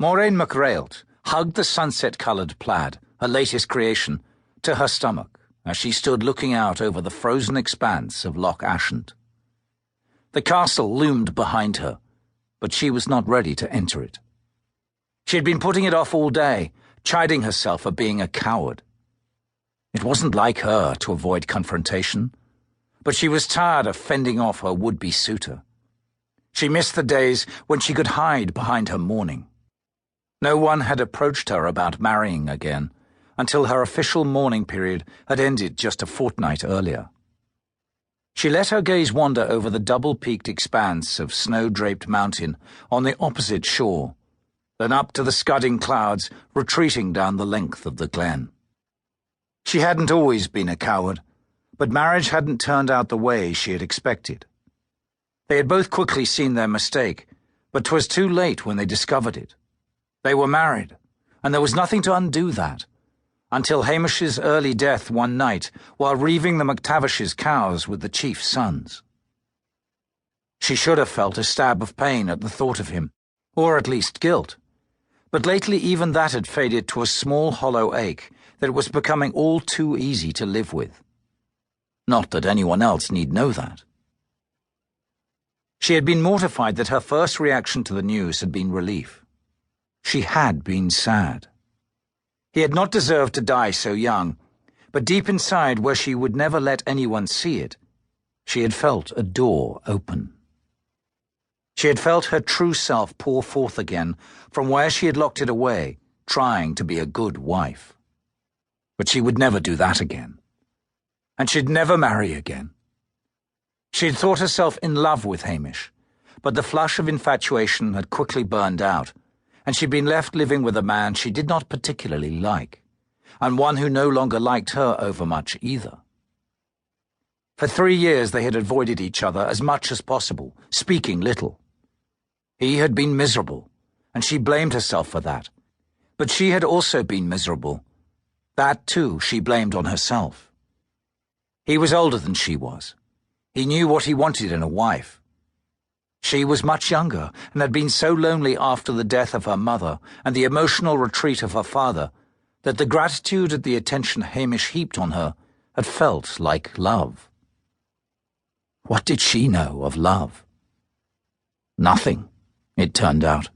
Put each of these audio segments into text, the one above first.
Morainn MacRailt hugged the sunset-coloured plaid, her latest creation, to her stomach as she stood looking out over the frozen expanse of Loch Assynt. The castle loomed behind her, but she was not ready to enter it. She had been putting it off all day, chiding herself for being a coward. It wasn't like her to avoid confrontation, but she was tired of fending off her would-be suitor. She missed the days when she could hide behind her mourning. No one had approached her about marrying again until her official mourning period had ended just a fortnight earlier. She let her gaze wander over the double-peaked expanse of snow-draped mountain on the opposite shore, then up to the scudding clouds retreating down the length of the glen. She hadn't always been a coward, but marriage hadn't turned out the way she had expected. They had both quickly seen their mistake, but 'twas too late when they discovered it. They were married, and there was nothing to undo that, until Hamish's early death one night while reaving the MacTavish's cows with the chief's sons. She should have felt a stab of pain at the thought of him, or at least guilt, but lately even that had faded to a small hollow ache that it was becoming all too easy to live with. Not that anyone else need know that. She had been mortified that her first reaction to the news had been relief. She had been sad. He had not deserved to die so young, but deep inside, where she would never let anyone see it, she had felt a door open. She had felt her true self pour forth again from where she had locked it away, trying to be a good wife. But she would never do that again. And she'd never marry again. She had thought herself in love with Hamish, but the flush of infatuation had quickly burned out, and she'd been left living with a man she did not particularly like, and one who no longer liked her overmuch either. For 3 years they had avoided each other as much as possible, speaking little. He had been miserable, and she blamed herself for that, but she had also been miserable. That, too, she blamed on herself. He was older than she was. He knew what he wanted in a wife. She was much younger and had been so lonely after the death of her mother and the emotional retreat of her father that the gratitude at the attention Hamish heaped on her had felt like love. What did she know of love? Nothing, it turned out.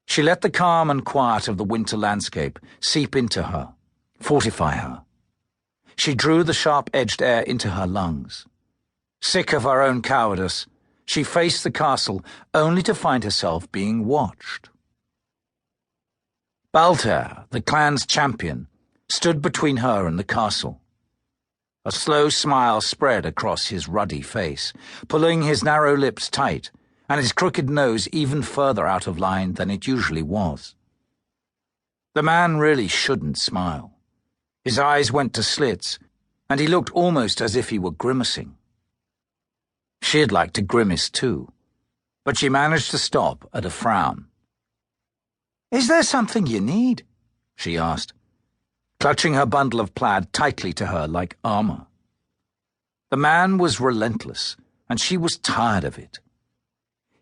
She let the calm and quiet of the winter landscape seep into her, fortify her. She drew the sharp-edged air into her lungs. Sick of her own cowardice, she faced the castle only to find herself being watched. Baltair, the clan's champion, stood between her and the castle. A slow smile spread across his ruddy face, pulling his narrow lips tight, and his crooked nose even further out of line than it usually was. The man really shouldn't smile. His eyes went to slits, and he looked almost as if he were grimacing. She'd like to grimace too, but she managed to stop at a frown. "Is there something you need?" she asked, clutching her bundle of plaid tightly to her like armor. The man was relentless, and she was tired of it.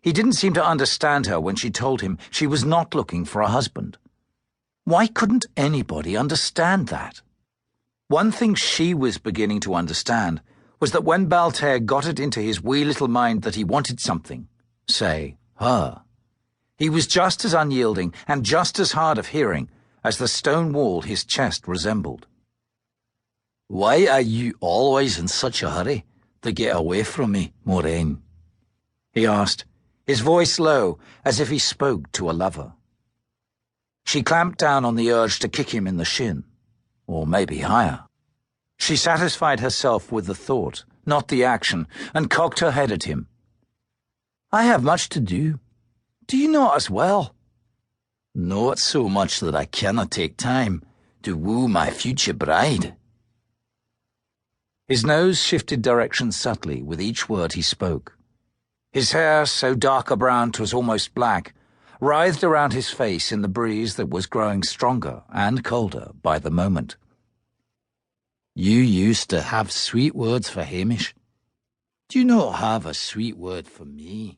He didn't seem to understand her when she told him she was not looking for a husband. Why couldn't anybody understand that? One thing she was beginning to understand was that when Baltair got it into his wee little mind that he wanted something, say, her, he was just as unyielding and just as hard of hearing as the stone wall his chest resembled. "Why are you always in such a hurry to get away from me, Morainn?" he asked, his voice low, as if he spoke to a lover. She clamped down on the urge to kick him in the shin, or maybe higher. She satisfied herself with the thought, not the action, and cocked her head at him. "I have much to do. Do you not as well?" "Not so much that I cannot take time to woo my future bride." His nose shifted direction subtly with each word he spoke. His hair, so dark a brown 'twas almost black, writhed around his face in the breeze that was growing stronger and colder by the moment. "You used to have sweet words for Hamish. Do you not have a sweet word for me?"